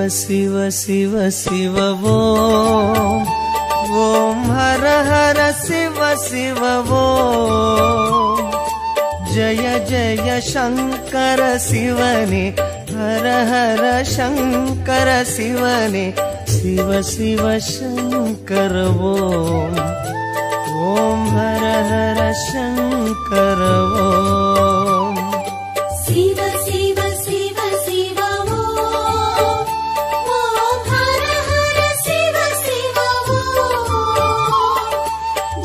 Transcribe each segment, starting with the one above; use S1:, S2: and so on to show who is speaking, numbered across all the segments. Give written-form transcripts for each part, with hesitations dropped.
S1: शिव शिव शिव ओम ओम हर हर शिव शिव ओम जय जय शंकर शिवने हर हर शंकर शिवने शिव शिव शंकर ओम ओम हर हर शंकर ओम
S2: शिव शिव शिव शिव ओम ओम हर हर शिव शिव ओम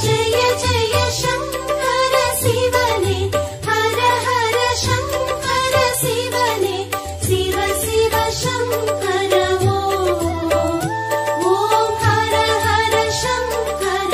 S2: जय जय शंकर शिवने हर हर शंकर शिवने शिव शिव शंकर ओम ओम हर हर शंकर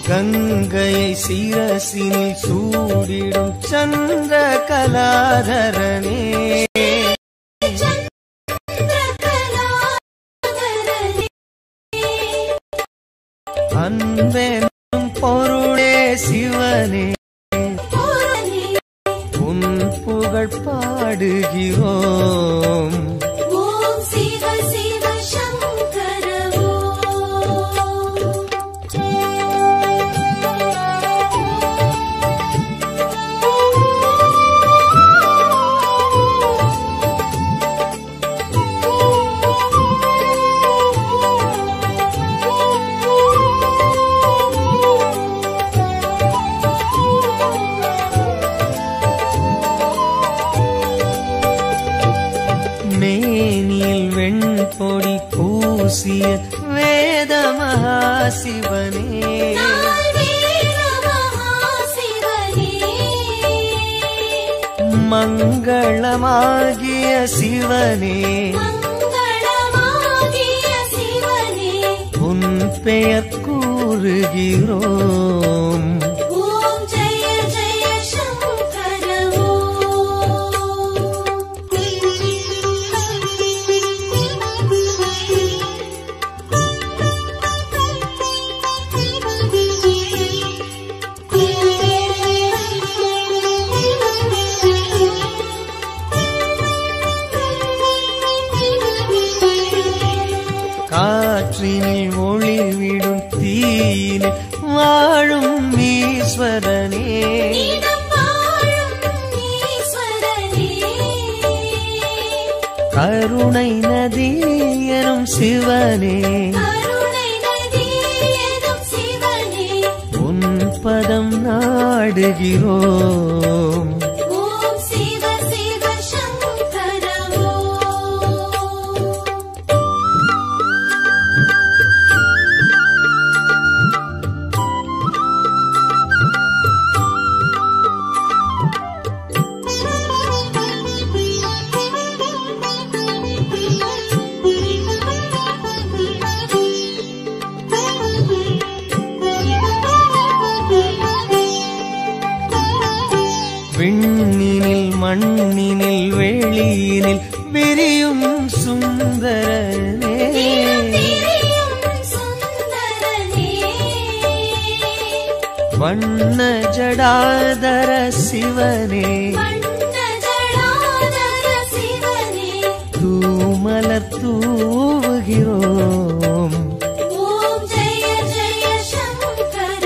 S1: गंगै शिरसिनिल सूडिडुम चंद्रकलाधरने அன்பெனும் பொருளே சிவனே உன் புகழ் பாடுகிறோம்
S2: ஓம் சிவ சிவ சங்கர
S1: மேனில் வெண்பொடி பூசிய வேத மகாசிவனே மங்களமாகிய சிவனே உன் பெயர் கூறுகிறோம்
S2: ஓம் ஜெய ஜெய சங்கர
S1: காற்றினில் ஒளிவிடும் தீயினில் வாழும் ஈஸ்வரனே கருணை நதி எனும் சிவனே உன் பதம் நாடுகிறோம்
S2: ஓம் சிவ சிவ சங்கர
S1: விண்ணினில் மண்ணினில் வெளியினில் விரியும் சுந்தரனே வண்ண ஜடாதர சிவனே தூமலர் தூவுகிறோம்
S2: ஓம் ஜெய ஜெய சங்கர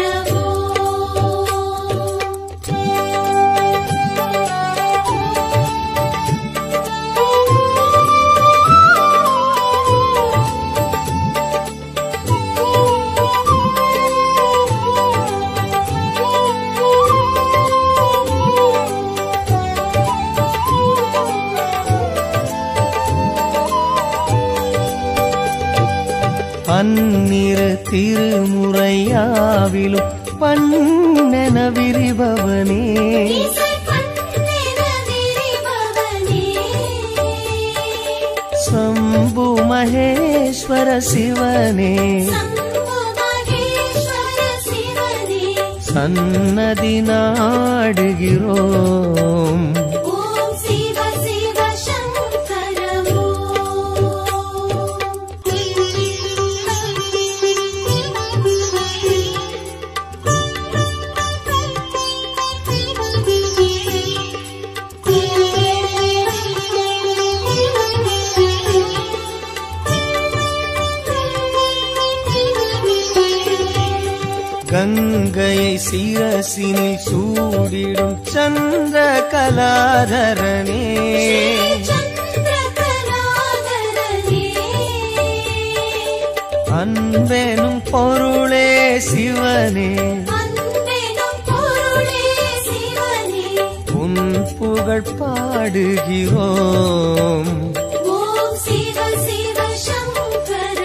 S1: பன்னிரு திருமுறையாவிலும் பண்ணென விரிபவனே शंभु महेश्वर शिवने சன்னதி நாடுகிறோம்.
S2: ஓம் சிவ சிவ சங்கர
S1: கங்கையை சிரசினில் சூடிடும் சந்திர கலாதரனே, அன்பெனும் பொருளே சிவனே, உன் புகழ் பாடுகிறோம்.
S2: ஓம் சிவ சிவ சங்கர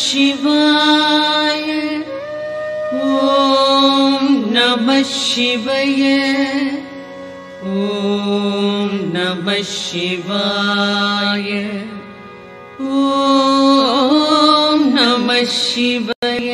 S3: शिवाय ओम नमः शिवाय ओम नमः शिवाय ओम नमः शिवाय.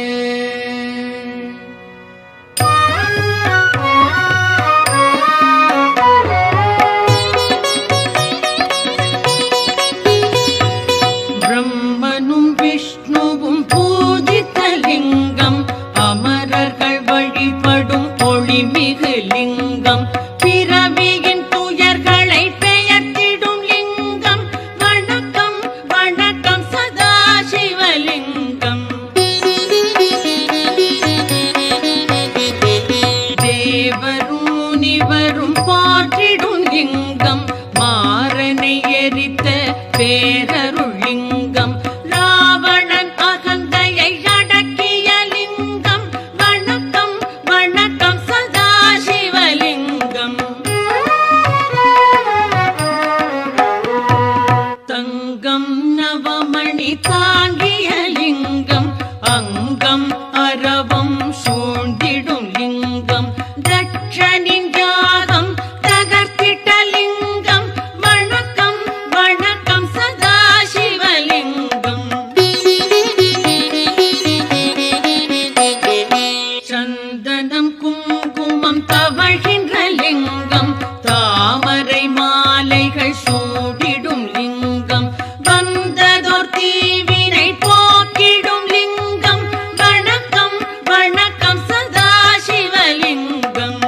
S3: பிரம்மனும் விஷ்ணுவும் பூஜித்த லிங்கம், அமரர்கள் வழிபடும் ஒளிமிகு லிங்கம், பிறவியின் துயர்களை பெயர்த்திடும் லிங்கம். வணக்கம் வணக்கம் சதாசிவலிங்கம். தேவரும் முனிவரும் போற்றிடும் லிங்கம், மாறனை எரித்த பேரருள் லிங்கம், ராவணன் அகந்தையை அடக்கிய லிங்கம். வணக்கம் வணக்கம் சதாசிவலிங்கம். தங்கம் நவமணி தாங்கிய லிங்கம், அங்கம் அரவம் சூழ்ந்திடும் லிங்கம், தட்சனின் யாகம் தகர்த்திட்ட லிங்கம். வணக்கம் வணக்கம் சதாசிவலிங்கம். சந்தனம் குங்குமம் தவழ்கின்ற லிங்கம், தாமரை மாலைகள் சூடிடும் லிங்கம், வந்ததோர் தீவினை போக்கிடும் லிங்கம். வணக்கம் வணக்கம் சதாசிவலிங்கம்.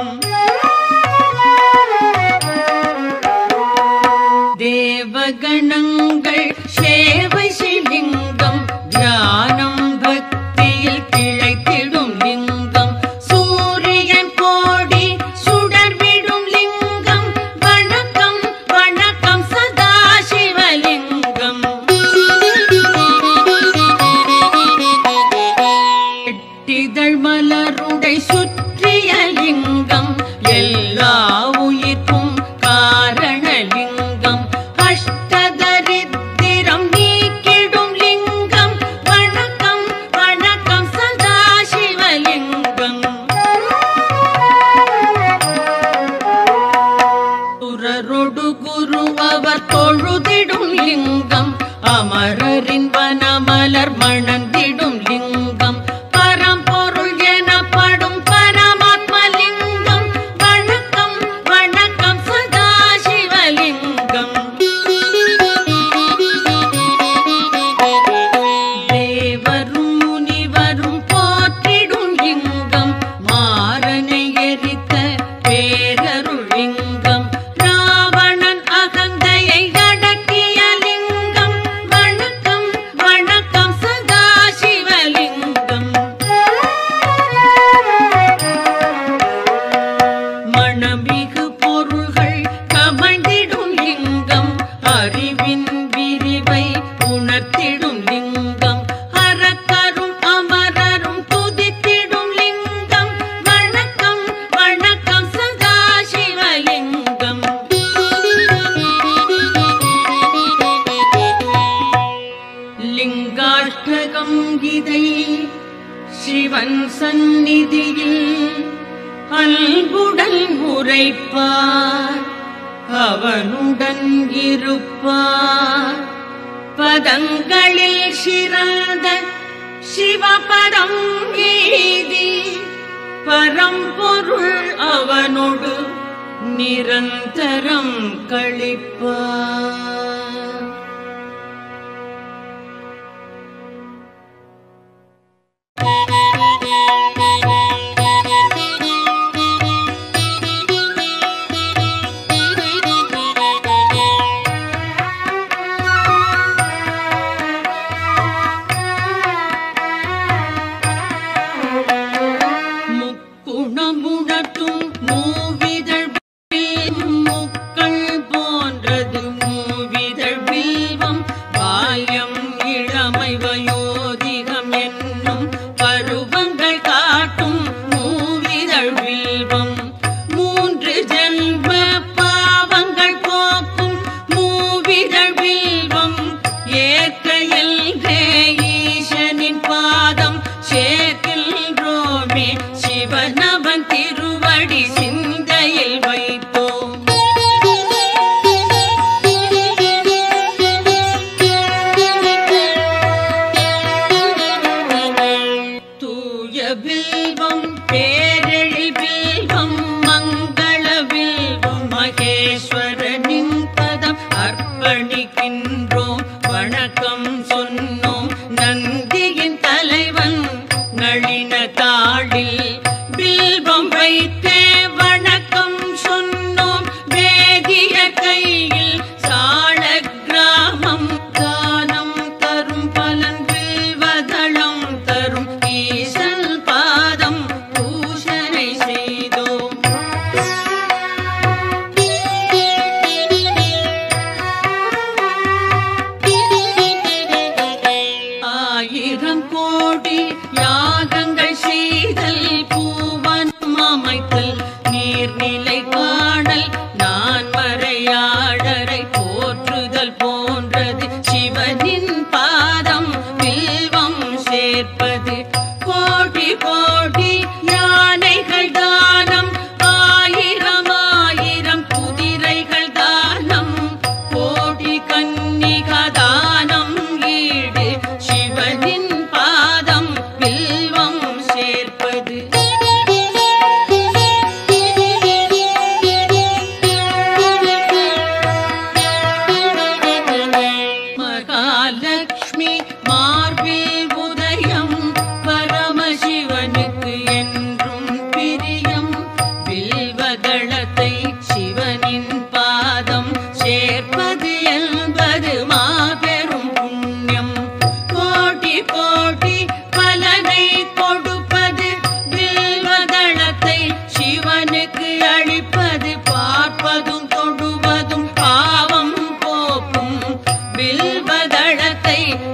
S3: தேவகணங்கள் சேவை செய்லிங்கம், தியானம் பக்தியில் கிளைத்திடும் லிங்கம், சூரியன் கோடி சுடர்விடும் லிங்கம். வணக்கம் வணக்கம் சதாசிவலிங்கம். எட்டிதழ் மலருடை சுற்றிய லிங்கம், எல்லா உயிர்க்கும் காரணலிங்கம், அஷ்டதரித்திரம் நீக்கிடும் லிங்கம். வணக்கம் வணக்கம் சதாசிவலிங்கம். சுரரொடு குரு அவர் தொழுதிடும் லிங்கம், அமரரின் வனமலர் மணந்திடும் லிங்கம், பரம்பொருள் எனப்படும் பரமாத்மலிங்கம். வணக்கம் வணக்கம் சதாசிவலிங்கம். தேவரும் முனிவரும் போற்றிடும் லிங்கம், மாறனை எரித்த பேரருள் லிங்கம், ராவணன் அகந்தையை அடக்கிய லிங்கம். வணக்கம் வணக்கம் சதாசிவலிங்கம். அஷ்டகம் இதை சிவன் சந்நிதியில் அன்புடன் உரைப்பார் அவனுடன் இருப்பார். பதங்களில் சிறந்த சிவபதம் ஏதி பரம்பொருள் அவனோடு நிரந்தரம் கழிப்பார்.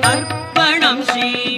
S4: அர்ப்பணம் ஸ்ரீ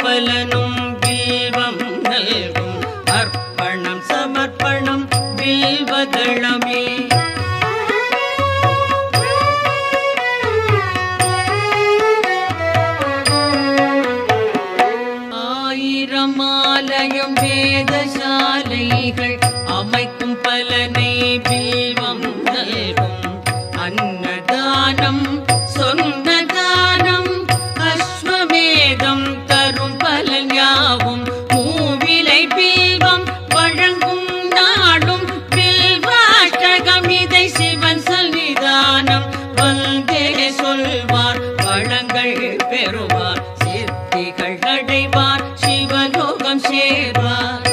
S3: பலனும் வில்வம் நல்கும் அர்ப்பணம் சமர்ப்பணம் வில்வதளமே. ஆயிரமாலயம் வேதசாலைகள் அமைக்கும் பலனை வில்வம் நல்கும் அன்னதானம் சொந்த தானம் அஸ்வமேதம் தரும் பலன் யாவும் மூவிலை வில்வம் வழங்கும் நாடும் வில்வாஷ்டகம் இதை சிவன் சன்னிதானம் வந்தே சொல்வார் வளங்கள் பெறுவார் சித்திகள் அடைவார் சிவலோகம் சேர்வார்.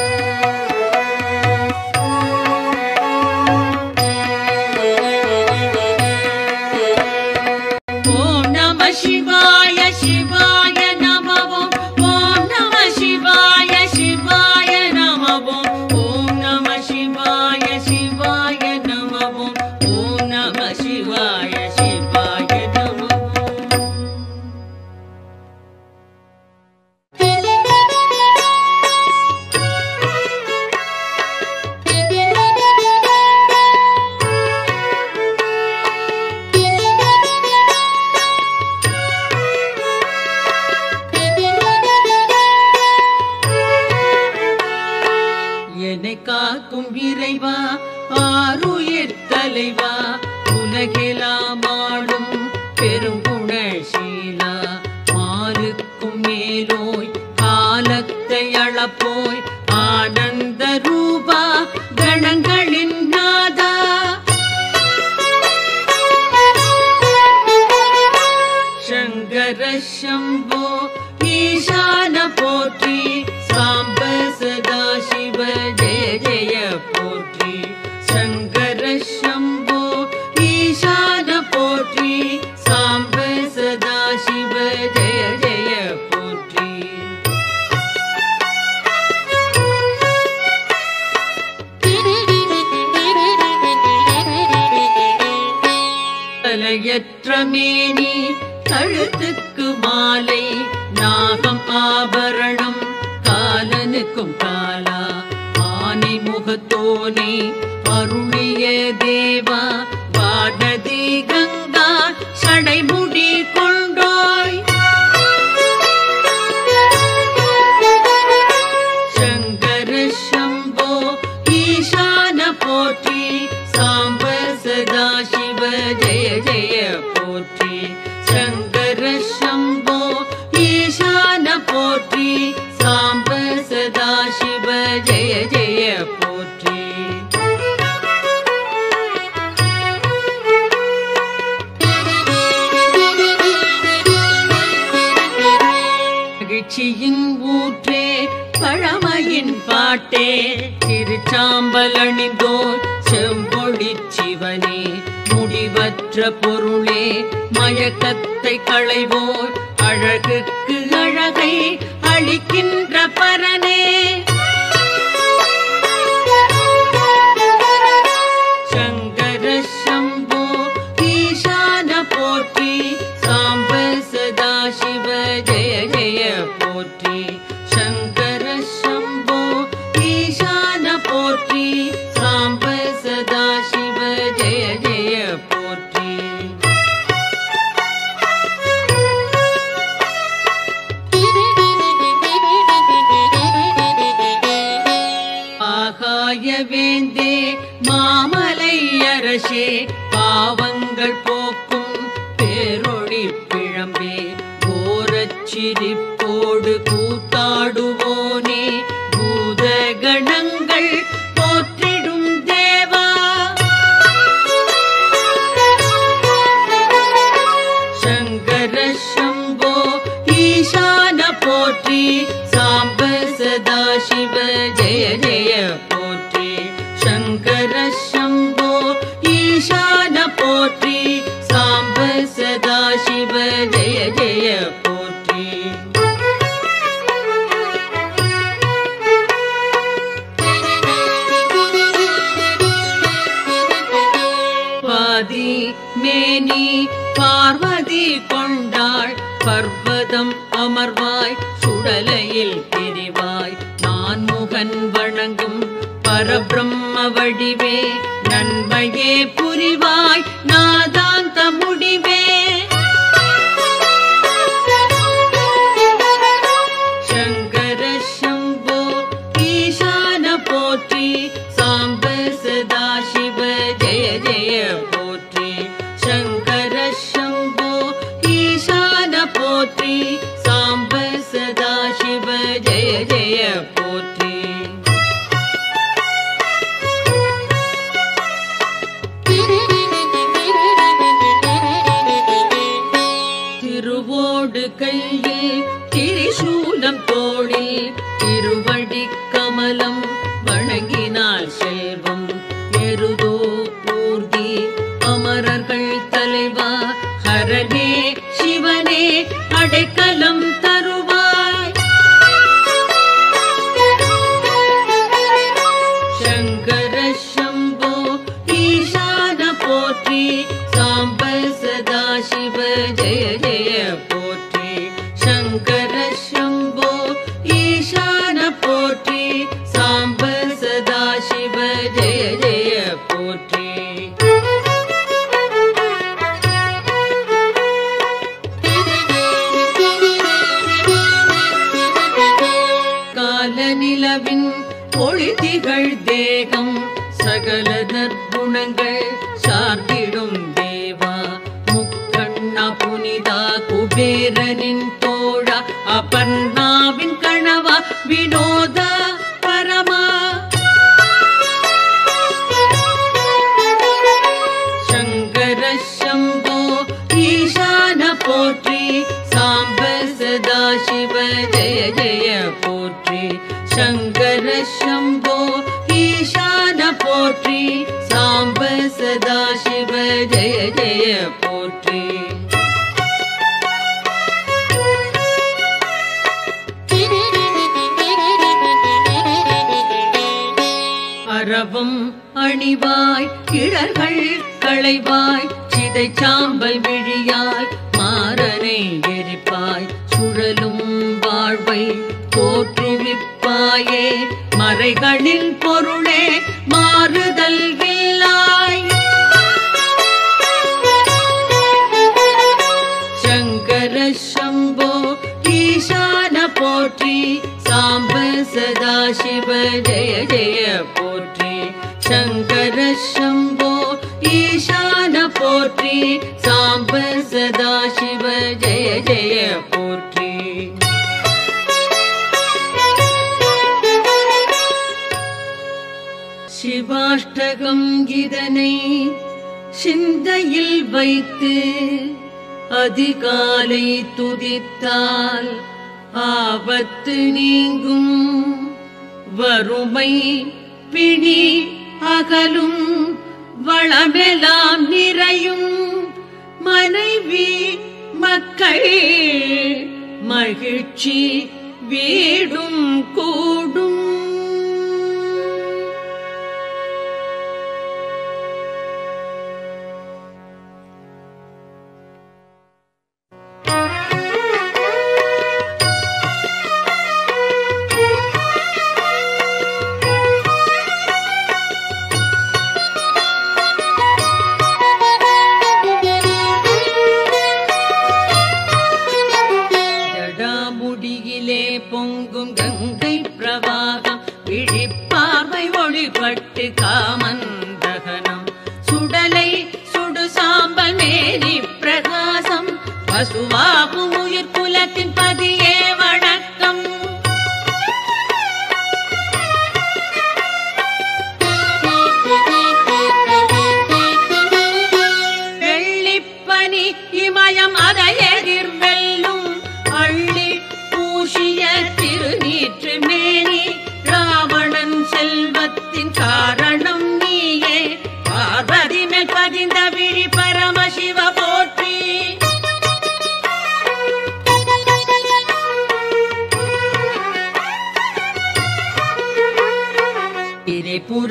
S3: ஓம் நம சிவாய சிவாய நமவோம் ஓம் நம சிவாய சிவாய நமவோம் ஓம் நம சிவாய சிவாய நமவோம் ஓம் நம சிவாய சிவாய நமவோம். என்னை காக்கும் இறைவா ஆருயிர் தலைவா உலகெல்லாம் ஆளும் பெருங்குணசீலா மாலுக்கும் மேலோய் காலத்தை அளப்போய் ஆனந்த ரூபா கணங்களின் நாதா சங்கர சம்போ ஈசான போற்றி சாம்ப சதா சிவ ஜெய ஜெய போற்றி சங்கர சம்போ ஈசான போற்றி சாம்ப சதா சிவ ஜெய ஜெய போற்றி. தலையற்ற மேனி கழுத்துக்கு மாலை நாகம் ஆபரணம் காலனுக்கும் காலா ஆனை முகத்தோனே அருளிய தேவா வானதி கங்கா சடைமுடி கொண்டோய் சங்கர சம்போ ஈசான போற்றி சாம்ப சதா சிவ ஜெய ஜெய போற்றி சங்கர சம்போ ஈசான போற்றி சாம்ப சதா சிவ ஜெய ஜெய போற்றி. மகிழ்ச்சியின் ஊற்றே பழமையின் பாட்டே திருச்சாம்பல் அணிந்தோர் செம்பொழி சிவனே முடிவற்ற பொருளே மயக்கத்தை களைவோர் அழகுக்கு அழகை அளிக்கின்ற பரனே சங்கர சம்போ ஈசான போற்றி சாம்ப சதா சிவ ஜெய ஜெய போற்றி சங்கர சம்போ ஈசான போற்றி சாம்ப சதா சிவ ஜெய ஜெய போற்றி. ஆகாய வேந்தே மாமலை அரசே பாவங்கள் போக்கும் பேரொளி பிழம்பே கோரச்சிரிப்போடு கூத்தாடுவோனே பூத கணங்கள் போற்றிடும் தேவா சங்கர சம்போ ஈசான போற்றி சாம்ப சதா சிவ ஜெய ஜெய போற்றி சங்கர சம்போ ஈசான போற்றி சாம்ப சதா சிவ ஜெய ஜெய போற்றி. பாதி மேனி பார்வதி கொண்டாள் பர்வதம் அமர்வாய் சுடலை மயில் பிரிவாய் நான்முகன் வணங்கும் பரபிரம்ம வடிவே நன்மையே புரிவாய் நாதாந்த முடிவே சங்கர சம்போ ஈசான போற்றி சாம்ப சதாசிவ ஜெய ஜெய போற்றி சங்கர சம்போ ஈசான போற்றி சாம்ப சதாசிவ ஜெய ஜெய போற்றி திருவோடு கையில் திரிசூலம் தோளில் திருவடி கமலம் வணங்கினார் செல்வம் எருதோ பூர்த்தி அமரர்கள் தலைவா ஹரனே சிவனே அடைக்கலம் தருவாய் சங்கர சம்போ ஈசான போற்றி சாம்ப சதாசிவ ஜெய ஜெய போற்றி சங்கர சம்போ ஈசான போற்றி சாம்ப சதாசிவ ஜெய ஜெய போற்றி காலநிலவின் ஒளிதிகள் தேகம் சகல நற்குணங்கள் சார்ந்திடும் தேவா முக்கண்ணா புனிதா குபேரனின் தோழா அபர்ணாவின் கணவா வினோதா பரமா சங்கர சம்போ ஈசான போற்றி சாம்ப சதாசிவ ஜெய ஜெய போற்றி சங்கர சம்போ ஈசான போற்றி சாம்ப சதாசிவ ஜெய ஜெய போற்றி அரவம் அணிவாய் கிழர்கள் களைவாய் சிதை சாம்பல் விழியாய் மாறனை எரிப்பாய் சுழலும் வாழ்வை தோற்றுவிப்பாயே மறைகளின் பொருளே மாறுதல் இல்லாய் சங்கர சம்போ ஈசான போற்றி சாம்ப சதாசிவ ஜெய ஜெய போற்றி சங்கர சம்போ ஈசான போற்றி சாம்ப சதாசிவ ஜெய ஜெய போற்றி சிவாஷ்டகம் இதனை சிந்தையில் வைத்து அதிகாலை துதித்தால் ஆபத்து நீங்கும் வறுமை பிணி அகலும் வளமெல்லாம் நிறையும் மனைவி மக்கள் மகிழ்ச்சி வீடும் கூடும் பொங்கும் கங்கை பிரவாகம் விழிப்பார்வை ஒளிபட்டு காமன் தகனம் சுடலை சுடு சாம்பல் மேனி பிரகாசம் பசுவாகும் உயிர் குலத்தின் பதியே வணக்கம் வெள்ளிப்பனி இமயம் அதை எதிர்வெல்லும் அள்ளி பூஷிய திருநீற்று மேனி ராவணன் செல்வத்தின் காரணம் நீயே பார்வதி மேல் பதிந்த விழி பரமசிவ போற்றி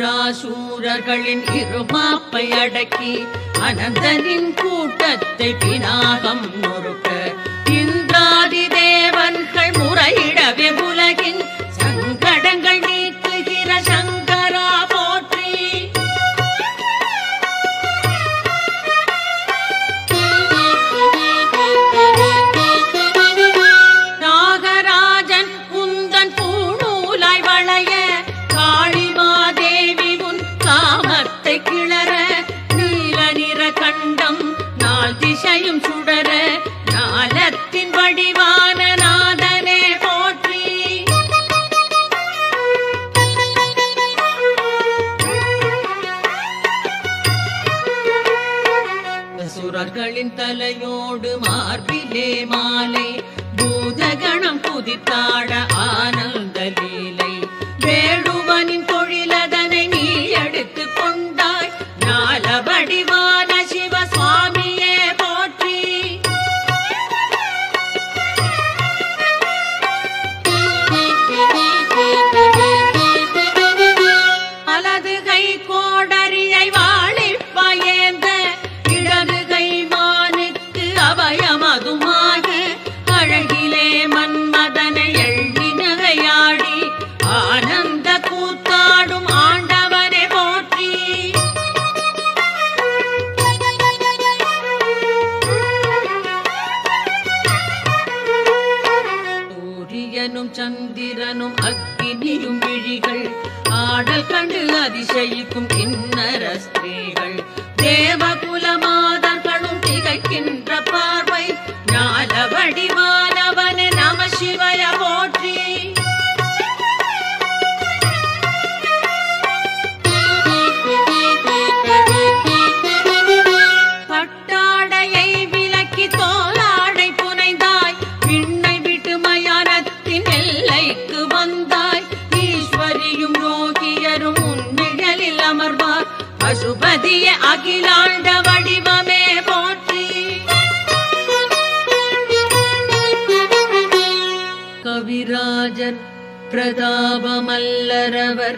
S3: திரிபுராசூரர்களின் இருமாப்பை அடக்கி அனந்தனின் கூட்டத்தை பினாகம் நொறுக்க இந்திராதி தேவன்கள் முறையிடவே புல மாமலையோடு மார்பிலே மாலை பூதகணம் குதித்தாட ஆனந்த லீலை வேடுவனின் தொழிலதனை நீ எடுத்து கொண்டாய் ஞால வடிவான சிவசுவாமியே போற்றி அலது கை கோடரியை வாழிப்பயேந்த இடது கை மானுக்கு அபயமதுமாக அழகிலே மன்மதனை எள்ளி நகையாடி ஆனந்த கூத்தாடும் ஆண்டவனை போற்றி சூரியனும் சந்திரனும் அக்கினியும் விழிகள் ஆடல் கண்டு அதிசயிக்கும் கிண்ணற ஸ்திரீகள் தேவகுல மாதர்களும் திகைக்கின்ற பார்வை ஞான வடிவானவனே நம சிவய போற்றி பட்டாடையை விலக்கி தோளாடை புனைந்தாய் விண்ணை விட்டு மயானத்தின் எல்லைக்கு வந்தாய் ஈஸ்வரியும் யோகியரும் உன்னிழலில் அமர்வார் பசுபதிய அகிலாண்ட வடிவமே போற்றி கவிராஜர் பிரதாபமல்லரவர்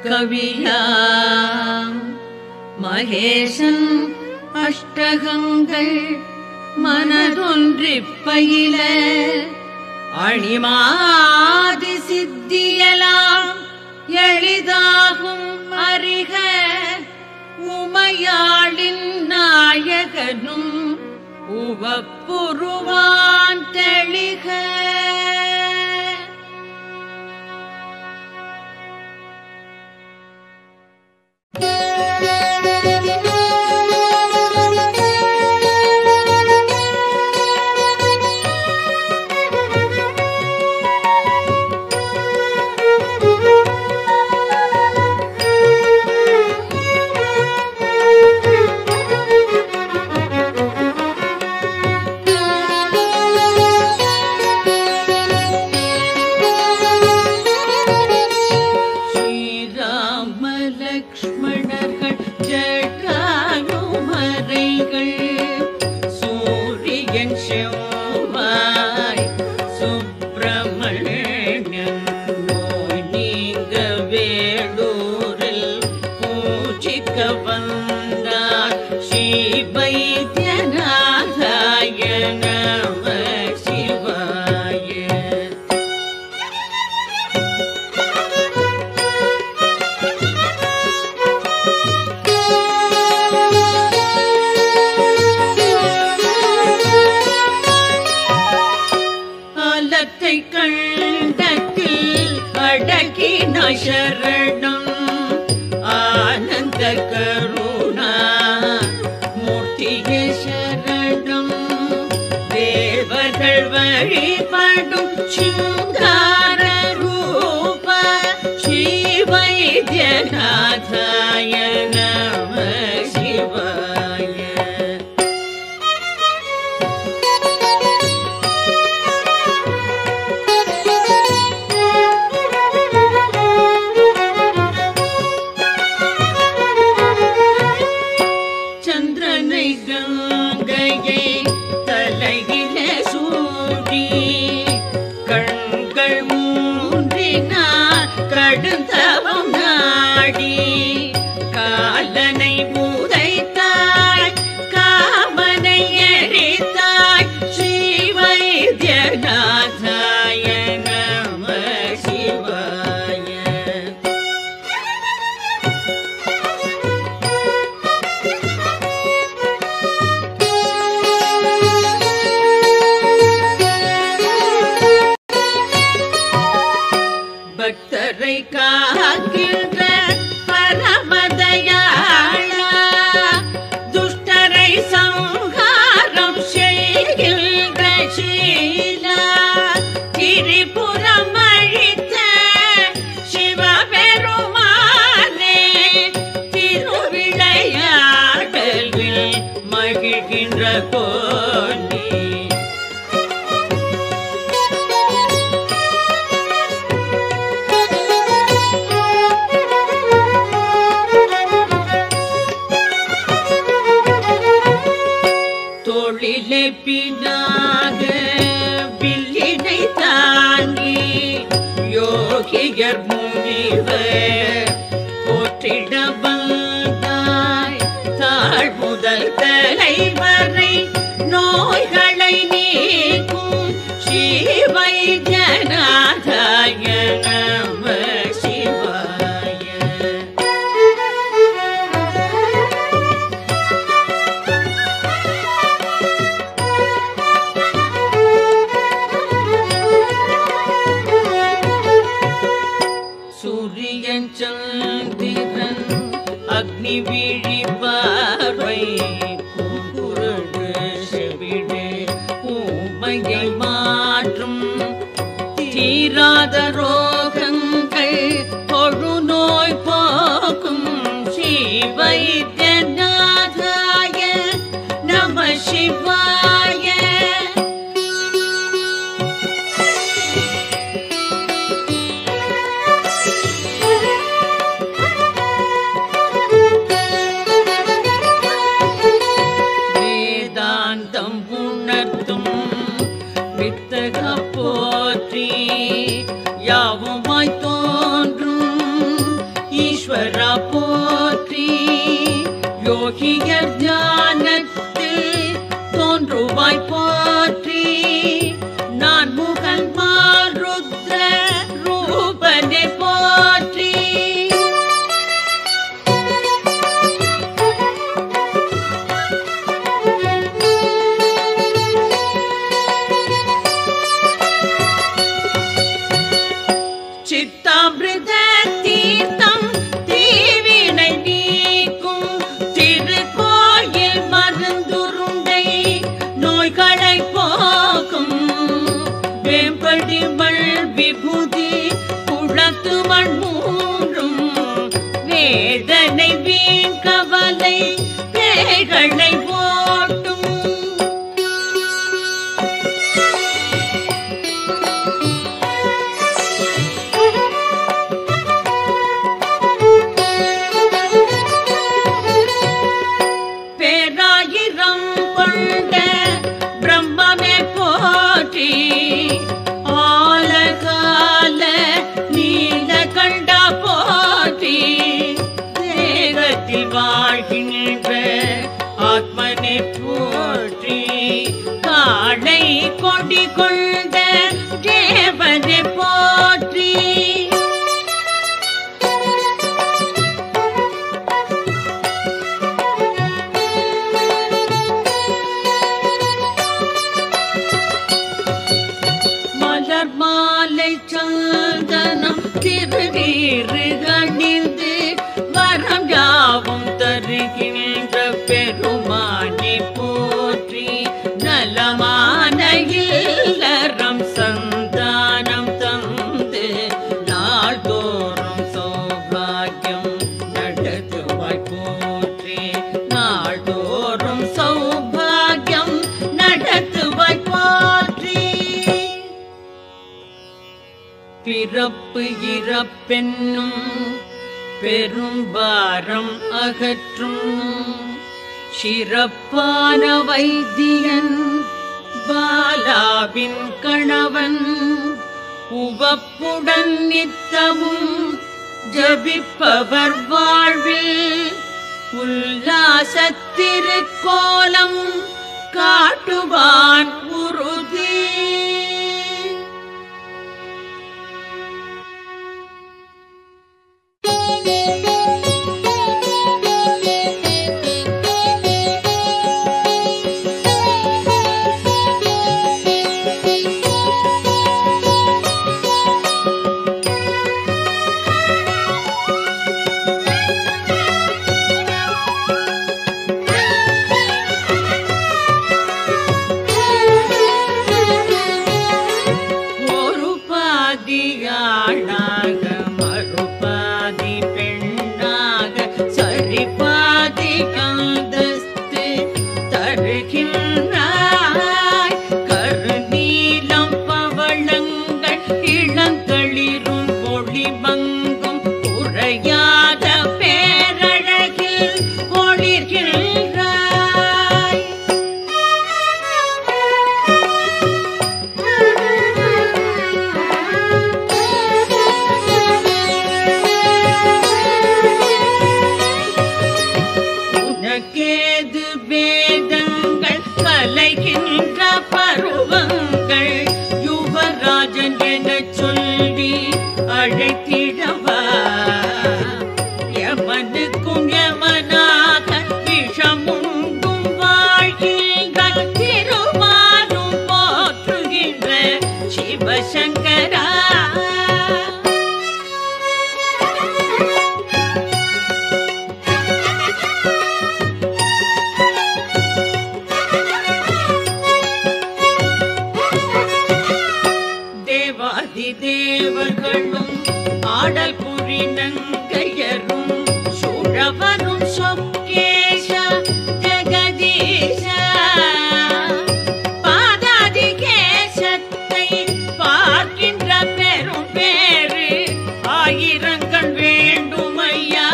S3: கவியாம் மகேசன் அஷ்டகங்கள் மனதொன்றிப் பயில அணிமாதி சித்தியலாம் எளிதாகும் அறிக உமையாளின் நாயகனும் உவப்புருவான் தெளிக லக்ஷ்மணர்கள் ஜடாயுமரைகள் சூரியன் செவ்வாய் சுப்பிரமணியன் நோய் நீங்க வேடூரில் பூஜிக்க வந்தார் ஸ்ரீவைத்தியநாதாய நம சிவாய கண்டத்தில் அடக்கின சரணம் ஆனந்த கருணா மூர்த்தியே சரணம் தேவர்கள் வழிபடும் சிங்கார ரூப ஸ்ரீ வைத்தியநாதாய நம சிவாய கங்கையை தலையில சூடி கண்கள் மூன்றினார் கடுந்தவம் நாடி காலனை உதைத்தாய் காமனை எரித்தாய் ஸ்ரீ வைத்தியநாதாய நம சிவாய பக்தரை காக்கின்ற பரமதயாளா துஷ்டரை சம்ஹாரம் செய்கின்ற சீலா திரிபுரம் அழித்த சிவபெருமானே திருவிளையாடலில் மகிழ்கின்ற கோ பினாக வில்லினை தாங்கி யோகியர் முனிவர் போற்றிட வந்தாய் தாழ் முதல் தலைவரை நோய்களை நீக்கும் ஸ்ரீவை ஜனாதாய நம சிவாய. சூரியன் சந்திரன் அக்னி விழி பார்வை பூங்குருடு செவிடு ஊமையை மாற்றும் தீராத ரோகங்கள் கொழு நோய் போக்கும் ஸ்ரீவைத்தியநாதாய நம சிவாய. வேதாந்தம் உணர்த்தும் வித்தக போற்றி யாவுமாய் தோன்றும் ஈஸ்வரா போற்றி யோகியர் ஞானத்தில் தோன்றுவாய் போற்றி நான் முகன் மாருத்ர ரூபனை போற்றி. சித்தாமிருத தீர்த்தம் தீவினை நீக்கும் திருக்கோயில் மருந்துருண்டை நோய்களை போக்கும் வேம்படிமல் விபூதி குளத்து மண் மூன்றும் வேதனை வீண் கவலை பேய்களை ஓட்டும். பேராயிரம் கொண்ட பிரம்மமே போற்றி ஆலகால நீலகண்டா போற்றி தேகத்தில் வாழ்கின்ற ஆத்மனை போற்றி காளை கொடி கொண்ட தேவனை போற்றி. மலர் மாலை சந்தனம் திருநீறு அணிந்து வரம் யாவும் தருகின்ற பெருமானை போற்றி நலமான இல்லறம் சந்தானம் தந்து நாள்தோறும் சௌபாகியம் நடத்துவாய் போற்றி நாள்தோறும் சௌபாகியம் நடத்துவாய் போற்றி. பிறப்பு இறப்பென்னும் பெரும்பாரம் அகற்றும் சிறப்பான வைத்தியன் பாலாவின் கணவன் உவப்புடன் நித்தமும் ஜபிப்பவர் வாழ்வில் உல்லாசத்திருக்கோலம் காட்டுவான் உறுதி. தேவர்களும் ஆடல் புரிநங்கையரும் சுழவரும் சொக்கேஷ ஜெகதீஷ பாதாதி கேசத்தை பார்க்கின்ற பெரும் பேரு ஆயிரங்கள் வேண்டும் ஐயா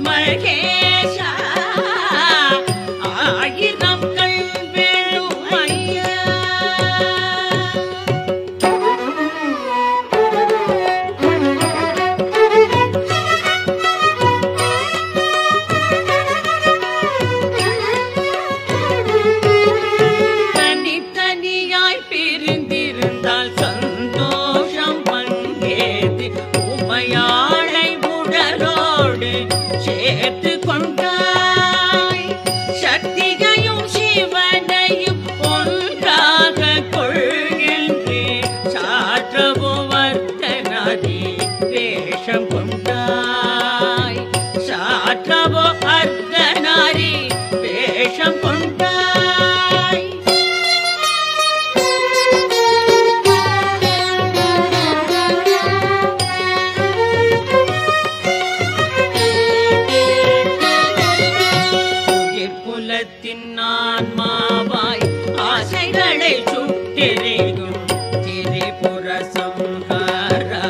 S3: மகேஷா ஆயிரம் கண் வேணும் ஐயா. தனித்தனியாய் பிரிந்திருந்தால் சந்தோஷம் பங்கேது உமையாளை உடலோடு சேர்த்து கொண்டாய். சக்தியையும் சிவனையும் ஒன்றாக கொள்கின்றே சாற்றவோ வர்த்தனாதி வேஷம் கொண்டாய். சாற்றவோ அர்த்தனாரி வேஷம் கொண்டாய். குலத்தின் ஆன்மாவாய் ஆசைகளை சுட்டெறியும் திரிபுர சம்ஹாரா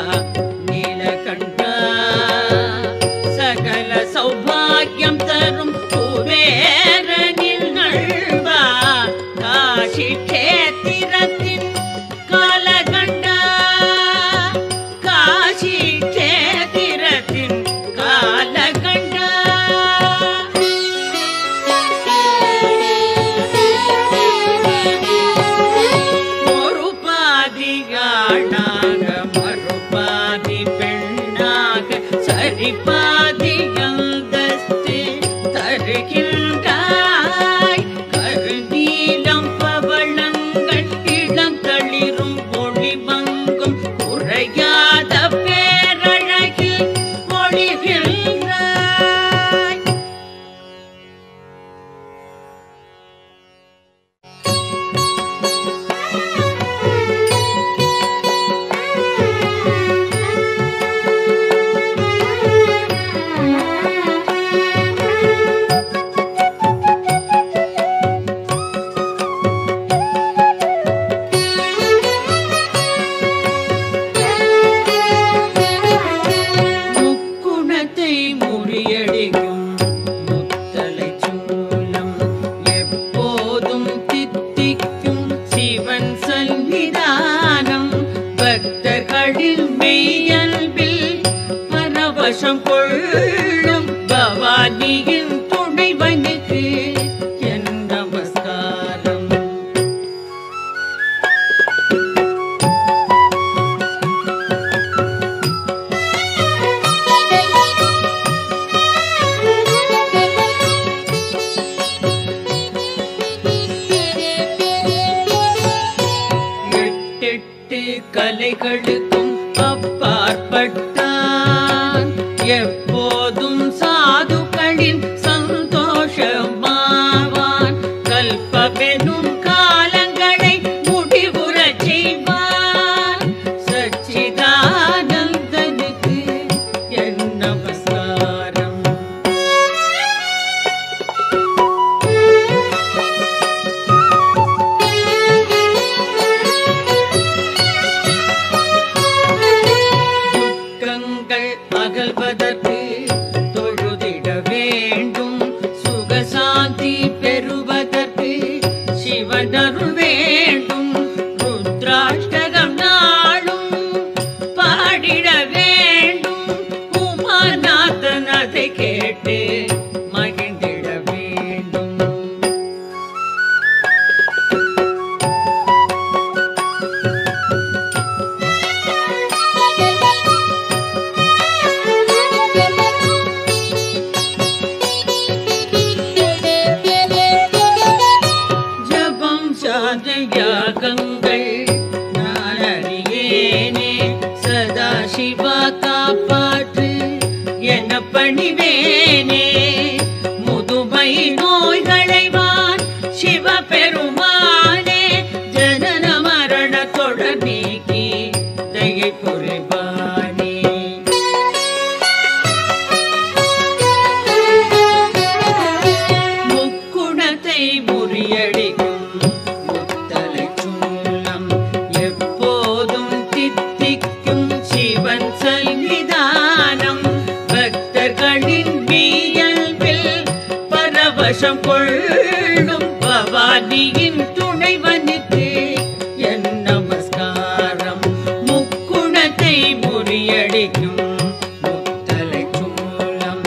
S3: நீலகண்டா சகல சௌபாகியம் தரும் குபேரனில் நல்வா காஷி க்ஷேத்திரத்தின் காலகண்டா காஷி க்ஷேத்திரத்தின் காலகண்டா. ஆணாக மறுபாதி பெண்ணாக சரிபாதி அந்தஸ்து தருகின்றாய். கருநீலம் பவளங்கள் இளம் தளிரும் ஒளிமங்கும் குறையாத பேரழகில் ஒளிகின்றாய். முக்குணத்தை முறியடிக்கும் முத்தலை சூலம் எப்போதும் தித்திக்கும் சிவன் சன்னிதானம். பக்தர்களில் மெய்யன்பில் பரவசம் கொள்ளும் பவானியின் துணைவனுக்கு என் நமஸ்காரம். எட்டெட்டு கலைகளுக்கும் அப்பாற்பட்டான் எப்போதும் சாதுக்களின் சந்தோஷமாவான். கல்பவெனும் காலங்களை முடிவுறச் செய்வான். சச்சிதானந்தனுக்கு என் நமஸ்காரம். துக்கங்கள் அகல்வதற்கு தொழுதிட வேண்டும். சுகசாந்தி பெறுவதற்கு சிவனருள் வேண்டும். ருத்ராஷ்டகம் நாளும் பாடிட வேண்டும். உமாநாதன் அதை கேட்டு மகிழ்ந்திட வேண்டும். ஜபம் சாத யாகங்கள் நான் அறியேனே. சதாசிவா காப்பாற்று என பணிவேனே. முதுமை நோய்களைவான் சிவபெருமானே. ஜனன மரண தொடர் நீக்கி தயை புரிவான். ரோஷம் கொள்ளும் பவானியின் துணைவனுக்கு என் நமஸ்காரம். முக்குணத்தை முறியடிக்கும் முத்தலை சூலம்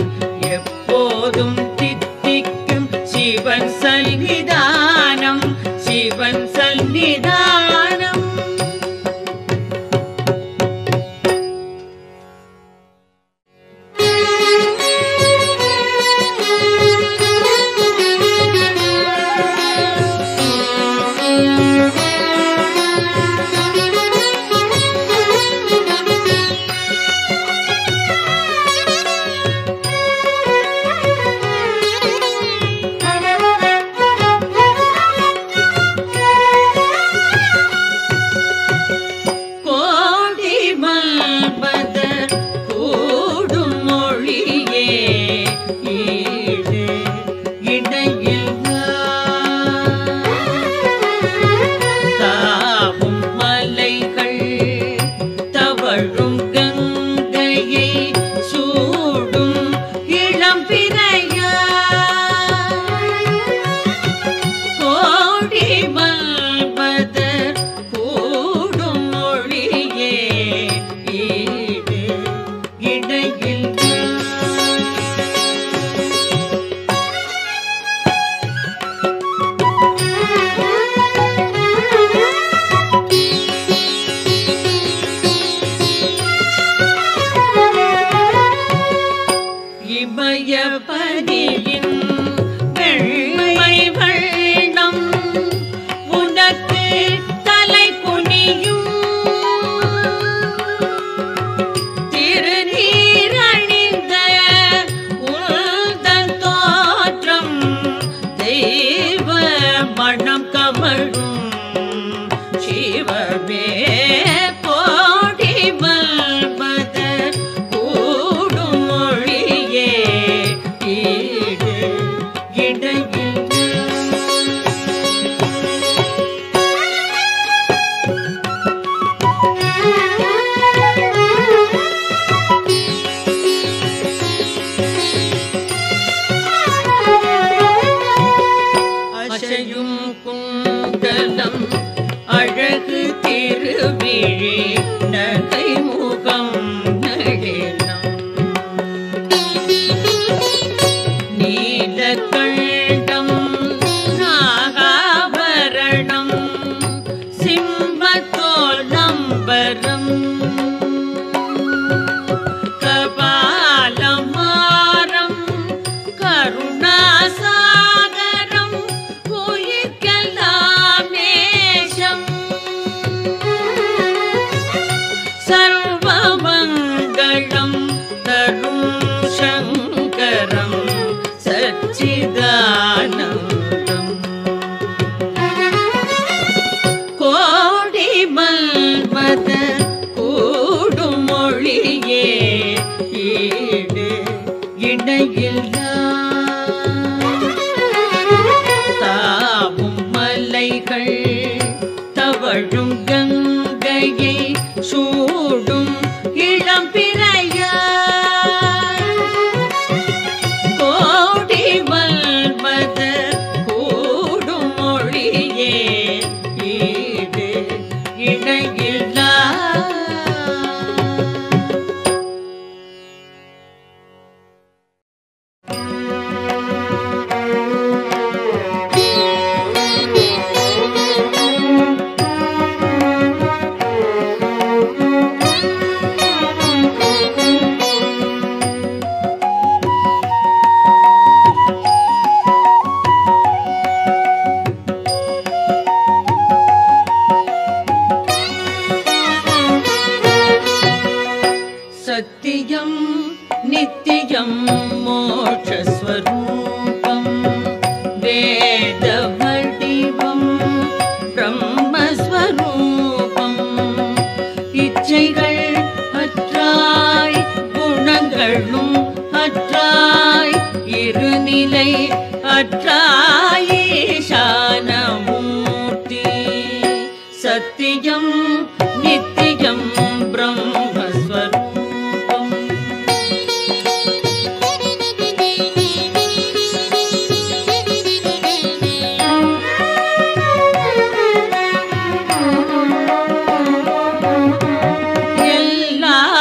S3: எப்போதும் தித்திக்கும் சிவன் சந்நிதானம், சிவன் சந்நிதானம்.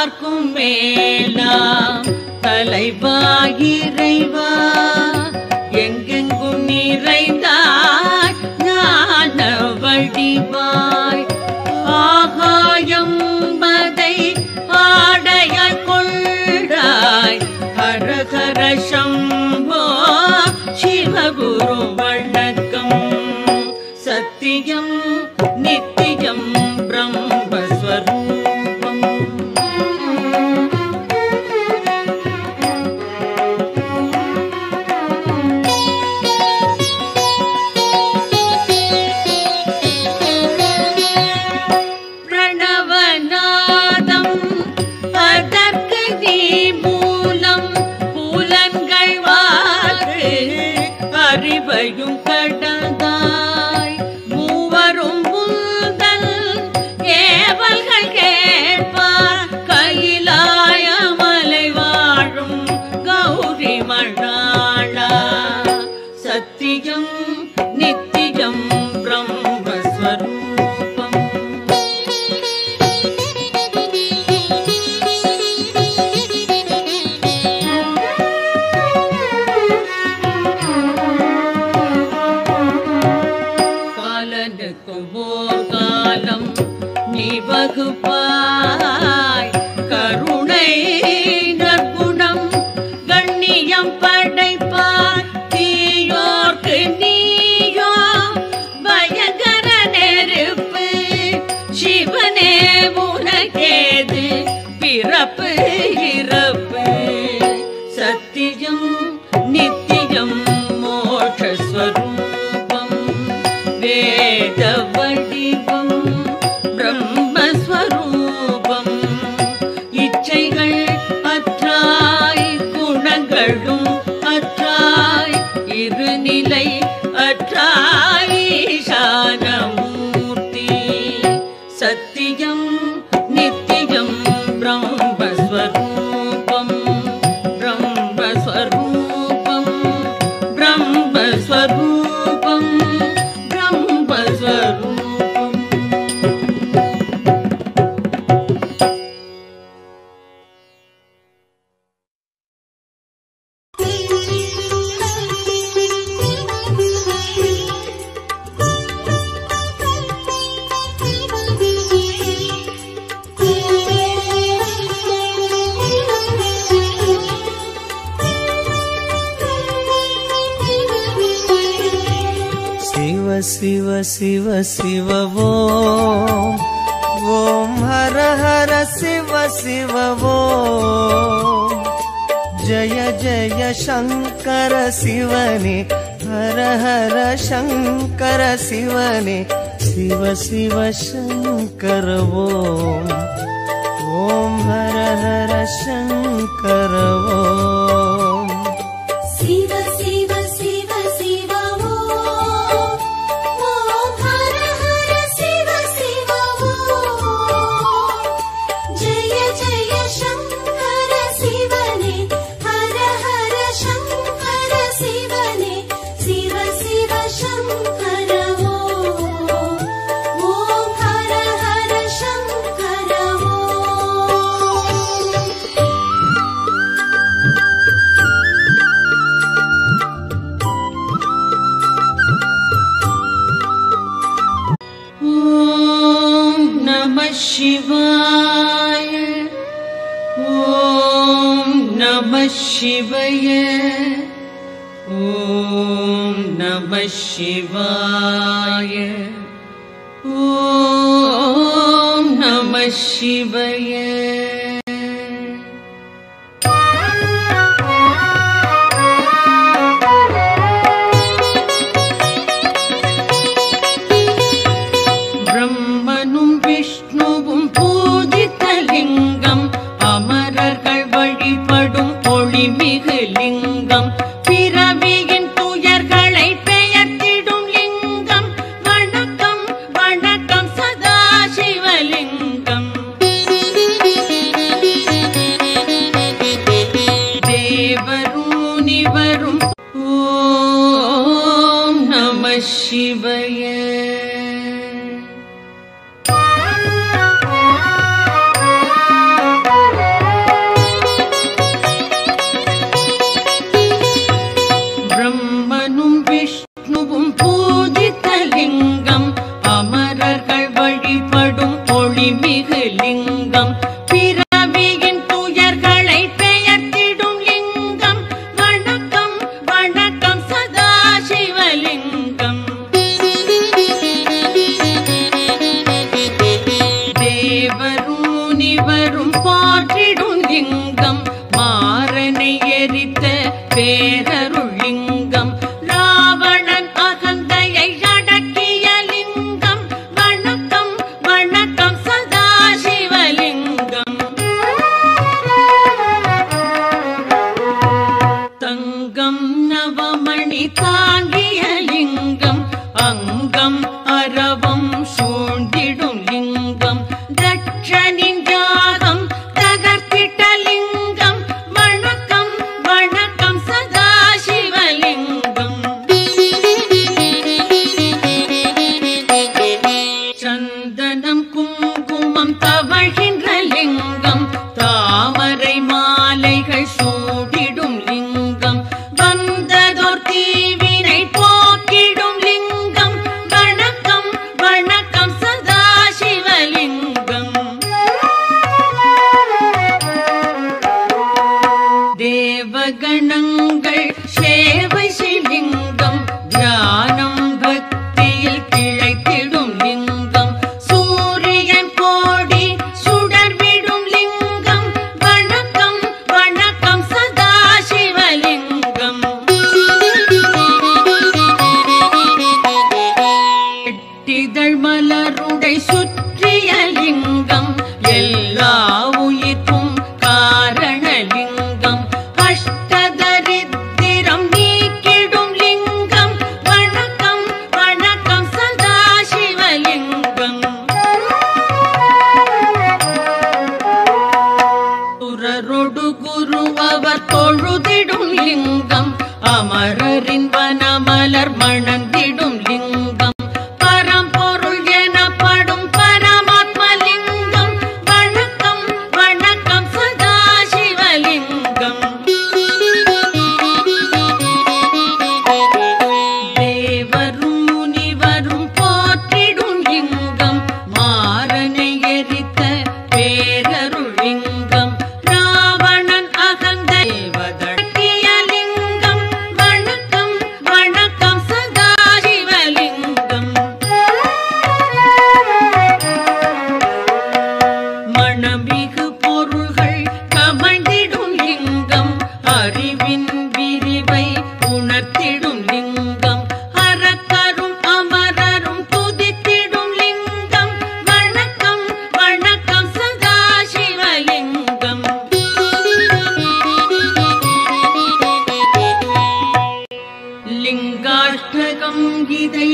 S3: எல்லார்க்கும் மேலாம் தலைவா இறைவா எங்கெங்கும் நிறைந்தாய் ஞான வடிவாய் ஆகாயம் மதை ஆடையாய் கொண்டாய் ஹரஹர சம்போ சிவகுரு வணக்கம் சத்தியம் நித்தியம் பிரம்மஸ்வரூபம் பிரணவநாதம் அதற்கு நீ மூலம் புலன்கள் வாரு அறிவையும் கடந்தாய் மூவரும் முந்தல் ஏவல்கள் கேட்பார் கையிலாய மலை வாழும் கௌரி மணாளா சத்தியம் நித்தியம் பிரம்மஸ்வரூபம் காலனுக்கு ஓர் காலம் நீ வகுப்பாய் கருணை நற்குணம் கண்ணியம் படைப்பாய் தீயோர்க்கு நீயோ பயங்கர நெருப்பு சிவனே உனக்கேது பிறப்பு இறப்பு சத்தியம் நித்தியம் மோட்சஸ்வரூபம் வேத வடிவம் பிரம்மஸ்வரூபம் இச்சைகள் அற்றாய் குணங்களும் அற்றாய் இருநிலை அற்றாய் ஈசானமூர்த்தி சத்தியம் நித்தியம் பிரம்மஸ்வரூபம் பிரம்மஸ்வரூபம் பிரம்மஸ்வரூபம் பிரம்மஸ்வரூபம்
S1: शिव शिव शिव ओम ओम हर हर शिव शिव ओम जय जय शंकर शिवने हर हर शंकर शिवने शिव शिव शंकर ओम ओम हर हर शंकर ओम
S2: शिव शिव शिव शिव ओम हर हर शिव शिव ओम जय जय शंकर शिवने हर हर शंकर शिवने शिव शिव शंकर ओम हर हर शंकर ओम
S3: ॐ नमः शिवाय ॐ नमः शिवाय ॐ नमः शिवाय ॐ नमः शिवाय பிரம்மனும் விஷ்ணுவும் பூஜித்த லிங்கம் அமரர்கள் வழிபடும் ஒளிமிகு லிங்கம் பிறவியின் துயர்களை பெயர்த்திடும் லிங்கம் வணக்கம் வணக்கம் சதா சிவலிங்கம் தேவரும் முனிவரும் ஓம் நம சிவாய லிங்கம் மாறனை எரித்த பேரருள் லிங்கம் ராவணன் அகந்தையை அடக்கிய லிங்கம் வணக்கம் வணக்கம் சதாசிவலிங்கம் தங்கம் நவமணி தாங்கிய லிங்கம் அங்கம் அரவம் சூழ்ந்திடும் லிங்கம் தட்சனின் யாகம் தகர்த்திட்ட லிங்கம் வணக்கம் வணக்கம் சதாசிவலிங்கம் சந்தனம் குங்குமம் தவழ்கின்ற லிங்கம் தாமரை மாலைகள் சூடிடும் லிங்கம் வந்ததோர் தீவினை போக்கிடும் லிங்கம் வணக்கம் வணக்கம் சதாசிவலிங்கம் தேவகணங்கள் சேவை செய்லிங்கம் தியானம் பக்தியில் கிளைத்திடும் லிங்கம் சூரியன் கோடி சுடர்விடும் லிங்கம் வணக்கம் வணக்கம் சதாசிவலிங்கம் எட்டிதழ் மலருடை சுற்றிய லிங்கம் எல்லா உயிர்க்கும் காரணலிங்கம் அஷ்டதரித்திரம் நீக்கிடும் லிங்கம் வணக்கம் வணக்கம் சதாசிவலிங்கம் சுரரொடு குரு அவர் தொழுதிடும் லிங்கம் அமரரின் வனமலர் மணந்திடும் லிங்கம் பரம்பொருள் எனப்படும் பரமாத்மலிங்கம் வணக்கம் வணக்கம் சதாசிவலிங்கம் தேவரும் முனிவரும் போற்றிடும் லிங்கம் மாறனை எரித்த பேரருள் லிங்கம் ராவணன் அகந்தேவதற்கிய லிங்கம் வணக்கம் வணக்கம் சதாசிவலிங்கம் மணமிகு பொருள்கள் கமழ்ந்திடும் லிங்கம் அறிவின் விரிவை உணர்த்திடும் லிங்கம் அரக்கரும் அமரரும் துதித்திடும் லிங்கம் வணக்கம் வணக்கம் சதாசிவலிங்கம் லிங்காஷ்டகம் இதை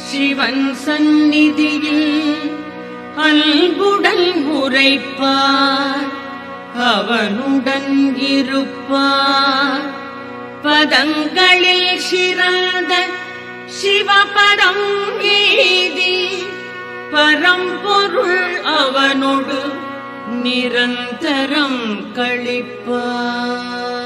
S3: சிவன் சந்நிதியில் அன்புடன் உரைப்பார் அவனுடன் இருப்பார் பதங்களில் சிறந்த சிவபதம் எய்தி பரம்பொருள் அவனோடு நிரந்தரம் கழிப்பார்